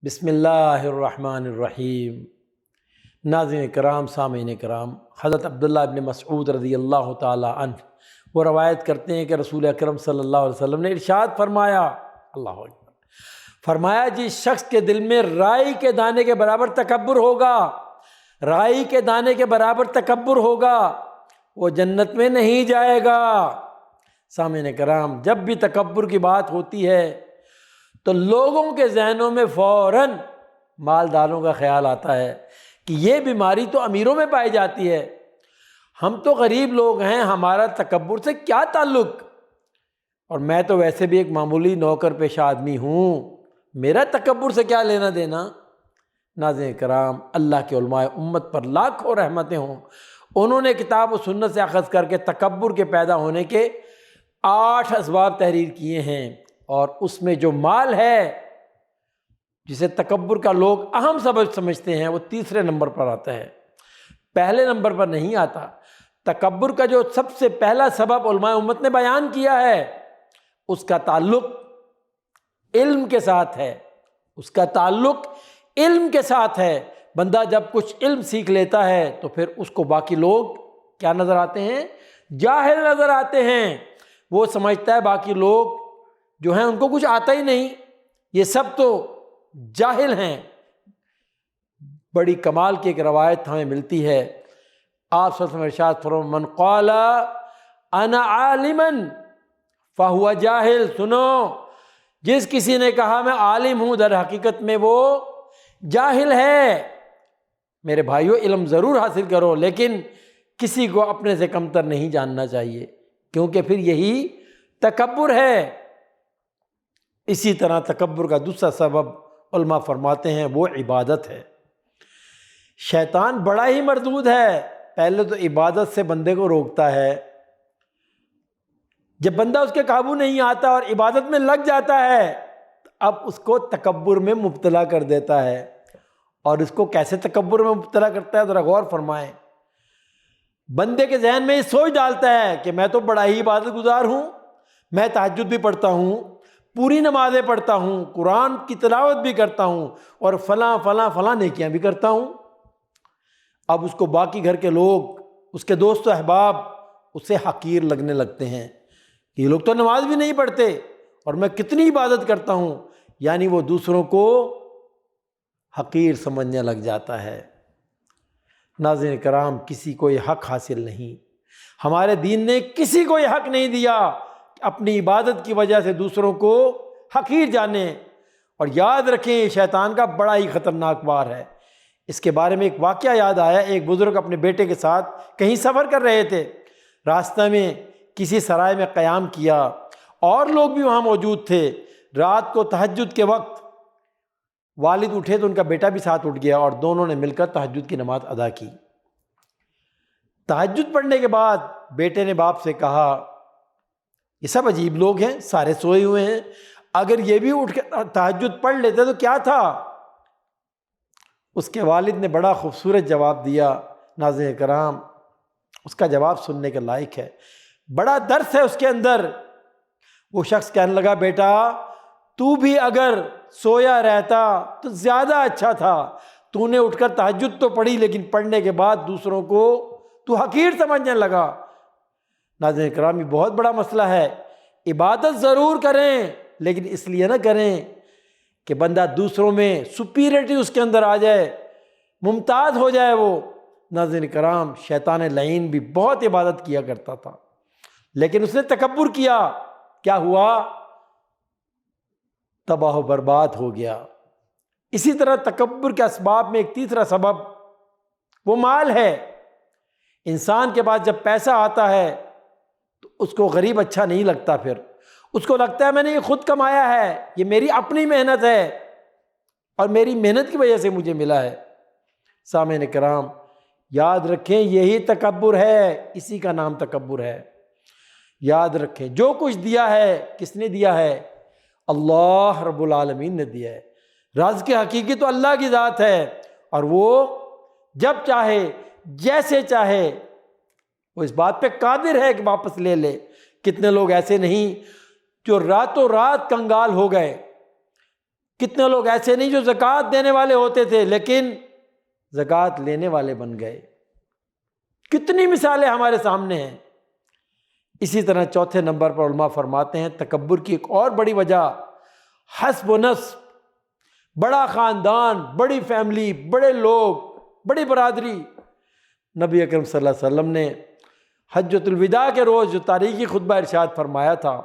بسم اللہ الرحمن الرحیم۔ ناظرین کرام، سامعین کرام، حضرت عبداللہ ابن مسعود رضی اللہ تعالی عنہ وہ روایت کرتے ہیں کہ رسول اکرم صلی اللہ علیہ وسلم نے ارشاد فرمایا، اللہ اکبر، فرمایا جس شخص کے دل میں رائی کے دانے کے برابر تکبر ہوگا، رائی کے دانے کے برابر تکبر ہوگا، وہ جنت میں نہیں جائے گا۔ سامعین کرام، جب بھی تکبر کی بات ہوتی ہے تو لوگوں کے ذہنوں میں فوراً مالداروں کا خیال آتا ہے کہ یہ بیماری تو امیروں میں پائی جاتی ہے، ہم تو غریب لوگ ہیں، ہمارا تکبر سے کیا تعلق، اور میں تو ویسے بھی ایک معمولی نوکر پیشہ آدمی ہوں، میرا تکبر سے کیا لینا دینا۔ ناظرین کرام، اللہ کے علماء امت پر لاکھوں رحمتیں ہوں، انہوں نے کتاب و سنت سے اخذ کر کے تکبر کے پیدا ہونے کے 8 اسباب تحریر کیے ہیں، اور اس میں جو مال ہے جسے تکبر کا لوگ اہم سبب سمجھتے ہیں وہ تیسرے نمبر پر آتا ہے، پہلے نمبر پر نہیں آتا۔ تکبر کا جو سب سے پہلا سبب علماء امت نے بیان کیا ہے اس کا تعلق علم کے ساتھ ہے، اس کا تعلق علم کے ساتھ ہے۔ بندہ جب کچھ علم سیکھ لیتا ہے تو پھر اس کو باقی لوگ کیا نظر آتے ہیں؟ جاہل نظر آتے ہیں۔ وہ سمجھتا ہے باقی لوگ جو ہیں ان کو کچھ آتا ہی نہیں، یہ سب تو جاہل ہیں۔ بڑی کمال کی ایک روایت ہمیں ملتی ہے، آپ صلی اللہ علیہ وسلم ارشاد فرمایا، من قال انا عالما فہو جاہل، سنو، جس کسی نے کہا میں عالم ہوں، در حقیقت میں وہ جاہل ہے۔ میرے بھائیو، علم ضرور حاصل کرو لیکن کسی کو اپنے سے کمتر نہیں جاننا چاہیے، کیونکہ پھر یہی تکبر ہے۔ اسی طرح تکبر کا دوسرا سبب علماء فرماتے ہیں وہ عبادت ہے۔ شیطان بڑا ہی مردود ہے، پہلے تو عبادت سے بندے کو روکتا ہے، جب بندہ اس کے قابو نہیں آتا اور عبادت میں لگ جاتا ہے اب اس کو تکبر میں مبتلا کر دیتا ہے۔ اور اس کو کیسے تکبر میں مبتلا کرتا ہے ذرا غور فرمائیں۔ بندے کے ذہن میں یہ سوچ ڈالتا ہے کہ میں تو بڑا ہی عبادت گزار ہوں، میں تہجد بھی پڑھتا ہوں، پوری نمازیں پڑھتا ہوں، قرآن کی تلاوت بھی کرتا ہوں، اور فلاں فلاں فلاں نیکیاں بھی کرتا ہوں۔ اب اس کو باقی گھر کے لوگ، اس کے دوست و احباب اسے حقیر لگنے لگتے ہیں کہ یہ لوگ تو نماز بھی نہیں پڑھتے اور میں کتنی عبادت کرتا ہوں، یعنی وہ دوسروں کو حقیر سمجھنے لگ جاتا ہے۔ ناظرین کرام، کسی کو یہ حق حاصل نہیں، ہمارے دین نے کسی کو یہ حق نہیں دیا کہ اپنی عبادت کی وجہ سے دوسروں کو حقیر جانے۔ اور یاد رکھیں یہ شیطان کا بڑا ہی خطرناک وار ہے۔ اس کے بارے میں ایک واقعہ یاد آیا، ایک بزرگ اپنے بیٹے کے ساتھ کہیں سفر کر رہے تھے، راستہ میں کسی سرائے میں قیام کیا اور لوگ بھی وہاں موجود تھے۔ رات کو تہجد کے وقت والد اٹھے تو ان کا بیٹا بھی ساتھ اٹھ گیا اور دونوں نے مل کر تہجد کی نماز ادا کی۔ تہجد پڑھنے کے بعد بیٹے نے باپ سے کہا، یہ سب عجیب لوگ ہیں، سارے سوئے ہوئے ہیں، اگر یہ بھی اٹھ کے تہجد پڑھ لیتے تو کیا تھا؟ اس کے والد نے بڑا خوبصورت جواب دیا۔ ناظرین کرام، اس کا جواب سننے کے لائق ہے، بڑا درس ہے اس کے اندر۔ وہ شخص کہنے لگا، بیٹا تو بھی اگر سویا رہتا تو زیادہ اچھا تھا، تو نے اٹھ کر تہجد تو پڑھی لیکن پڑھنے کے بعد دوسروں کو تو حقیر سمجھنے لگا۔ ناظرین کرام، یہ بہت بڑا مسئلہ ہے۔ عبادت ضرور کریں لیکن اس لیے نہ کریں کہ بندہ دوسروں میں سپیریٹی اس کے اندر آ جائے، ممتاز ہو جائے وہ۔ ناظرین کرام، شیطان لعین بھی بہت عبادت کیا کرتا تھا لیکن اس نے تکبر کیا، کیا ہوا؟ تباہ و برباد ہو گیا۔ اسی طرح تکبر کے اسباب میں ایک تیسرا سبب وہ مال ہے۔ انسان کے پاس جب پیسہ آتا ہے تو اس کو غریب اچھا نہیں لگتا، پھر اس کو لگتا ہے میں نے یہ خود کمایا ہے، یہ میری اپنی محنت ہے اور میری محنت کی وجہ سے مجھے ملا ہے۔ سامعین کرام، یاد رکھیں یہی تکبر ہے، اسی کا نام تکبر ہے۔ یاد رکھیں جو کچھ دیا ہے کس نے دیا ہے؟ اللہ رب العالمین نے دیا ہے۔ رزق حقیقی تو اللہ کی ذات ہے اور وہ جب چاہے جیسے چاہے وہ اس بات پہ قادر ہے کہ واپس لے لے۔ کتنے لوگ ایسے نہیں جو راتوں رات کنگال ہو گئے، کتنے لوگ ایسے نہیں جو زکوٰۃ دینے والے ہوتے تھے لیکن زکوٰۃ لینے والے بن گئے، کتنی مثالیں ہمارے سامنے ہیں۔ اسی طرح چوتھے نمبر پر علماء فرماتے ہیں تکبر کی ایک اور بڑی وجہ حسب و نسب، بڑا خاندان، بڑی فیملی، بڑے لوگ، بڑی برادری۔ نبی اکرم صلی اللہ علیہ وسلم نے حجۃ الوداع کے روز جو تاریخی خطبہ ارشاد فرمایا تھا،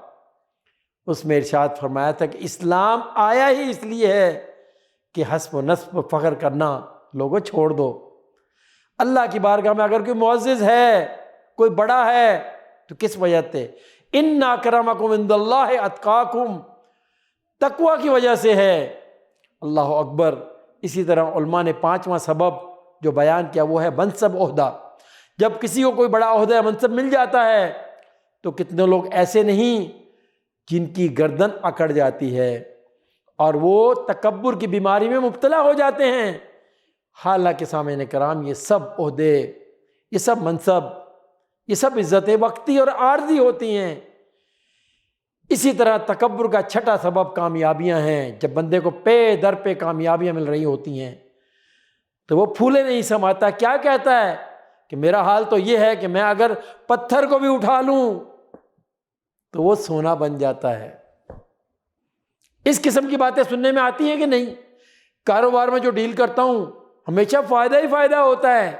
اس میں ارشاد فرمایا تھا کہ اسلام آیا ہی اس لیے ہے کہ حسب و نسب پر فخر کرنا لوگوں چھوڑ دو۔ اللہ کی بارگاہ میں اگر کوئی معزز ہے، کوئی بڑا ہے، تو کس وجہ سے؟ ان اکرمکم عند اللہ اتقاکم، تقوی کی وجہ سے ہے۔ اللہ اکبر۔ اسی طرح علماء نے پانچواں سبب جو بیان کیا وہ ہے منصب، عہدہ۔ جب کسی کو کوئی بڑا عہدہ یا منصب مل جاتا ہے تو کتنے لوگ ایسے نہیں جن کی گردن اکڑ جاتی ہے اور وہ تکبر کی بیماری میں مبتلا ہو جاتے ہیں۔ حالانکہ سامعین کرام یہ سب عہدے، یہ سب منصب، یہ سب عزتیں وقتی اور عارضی ہوتی ہیں۔ اسی طرح تکبر کا چھٹا سبب کامیابیاں ہیں۔ جب بندے کو پے در پہ کامیابیاں مل رہی ہوتی ہیں تو وہ پھولے نہیں سماتا، کیا کہتا ہے کہ میرا حال تو یہ ہے کہ میں اگر پتھر کو بھی اٹھا لوں تو وہ سونا بن جاتا ہے۔ اس قسم کی باتیں سننے میں آتی ہیں کہ نہیں؟ کاروبار میں جو ڈیل کرتا ہوں ہمیشہ فائدہ ہی فائدہ ہوتا ہے،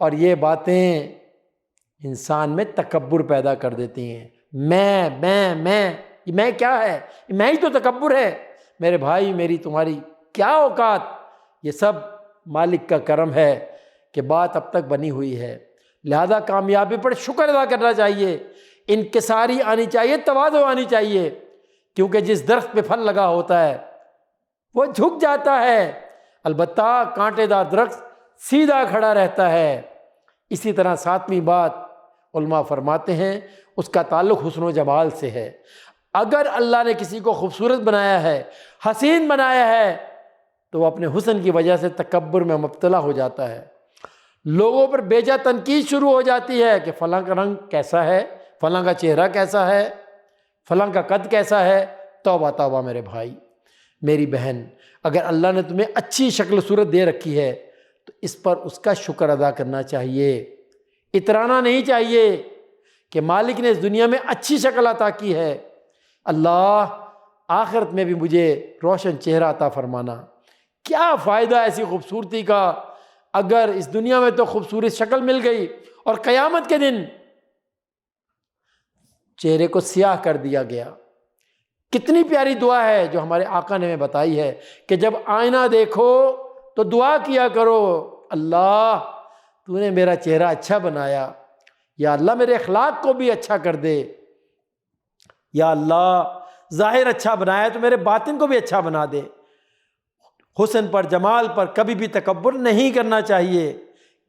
اور یہ باتیں انسان میں تکبر پیدا کر دیتی ہیں۔ میں کیا ہے؟ میں ہی تو تکبر ہے۔ میرے بھائی، میری تمہاری کیا اوقات؟ یہ سب مالک کا کرم ہے کہ بات اب تک بنی ہوئی ہے۔ لہذا کامیابی پر شکر ادا کرنا چاہیے، انکساری آنی چاہیے، تواضع آنی چاہیے، کیونکہ جس درخت پہ پھل لگا ہوتا ہے وہ جھک جاتا ہے، البتہ کانٹے دار درخت سیدھا کھڑا رہتا ہے۔ اسی طرح ساتویں بات علماء فرماتے ہیں اس کا تعلق حسن و جمال سے ہے۔ اگر اللہ نے کسی کو خوبصورت بنایا ہے، حسین بنایا ہے، تو وہ اپنے حسن کی وجہ سے تکبر میں مبتلا ہو جاتا ہے۔ لوگوں پر بیجا تنقید شروع ہو جاتی ہے کہ فلاں کا رنگ کیسا ہے، فلاں کا چہرہ کیسا ہے، فلاں کا قد کیسا ہے۔ توبہ توبہ میرے بھائی، میری بہن، اگر اللہ نے تمہیں اچھی شکل صورت دے رکھی ہے تو اس پر اس کا شکر ادا کرنا چاہیے، اترانا نہیں چاہیے کہ مالک نے اس دنیا میں اچھی شکل عطا کی ہے، اللہ آخرت میں بھی مجھے روشن چہرہ عطا فرمانا۔ کیا فائدہ ایسی خوبصورتی کا اگر اس دنیا میں تو خوبصورت شکل مل گئی اور قیامت کے دن چہرے کو سیاہ کر دیا گیا۔ کتنی پیاری دعا ہے جو ہمارے آقا نے ہمیں بتائی ہے کہ جب آئینہ دیکھو تو دعا کیا کرو، اللہ تو نے میرا چہرہ اچھا بنایا، یا اللہ میرے اخلاق کو بھی اچھا کر دے، یا اللہ ظاہر اچھا بنایا تو میرے باطن کو بھی اچھا بنا دے۔ حسن پر، جمال پر کبھی بھی تکبر نہیں کرنا چاہیے۔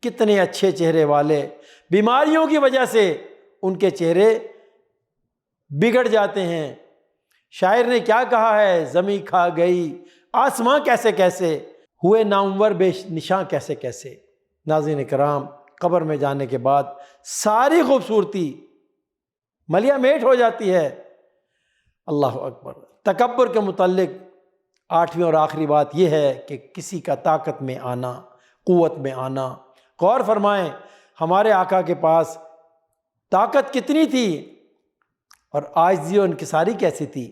کتنے اچھے چہرے والے بیماریوں کی وجہ سے ان کے چہرے بگڑ جاتے ہیں۔ شاعر نے کیا کہا ہے، زمیں کھا گئی آسماں کیسے کیسے، ہوئے نامور بے نشاں کیسے کیسے۔ ناظرین کرام، قبر میں جانے کے بعد ساری خوبصورتی ملیا میٹ ہو جاتی ہے۔ اللہ اکبر۔ تکبر کے متعلق آٹھویں اور آخری بات یہ ہے کہ کسی کا طاقت میں آنا، قوت میں آنا۔ غور فرمائیں ہمارے آقا کے پاس طاقت کتنی تھی اور عاجزی و انکساری کیسی تھی۔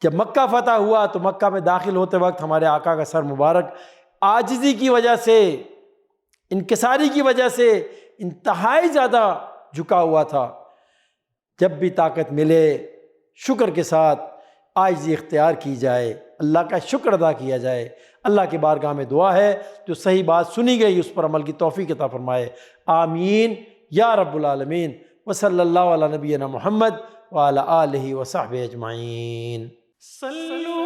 جب مکہ فتح ہوا تو مکہ میں داخل ہوتے وقت ہمارے آقا کا سر مبارک عاجزی کی وجہ سے، انکساری کی وجہ سے انتہائی زیادہ جھکا ہوا تھا۔ جب بھی طاقت ملے شکر کے ساتھ عاجزی اختیار کی جائے، اللہ کا شکر ادا کیا جائے۔ اللہ کی بارگاہ میں دعا ہے جو صحیح بات سنی گئی اس پر عمل کی توفیق عطا فرمائے، آمین یا رب العالمین۔ وصلی اللہ علی نبینا محمد وعلی آلہ وصحبہ اجمعین۔ صلو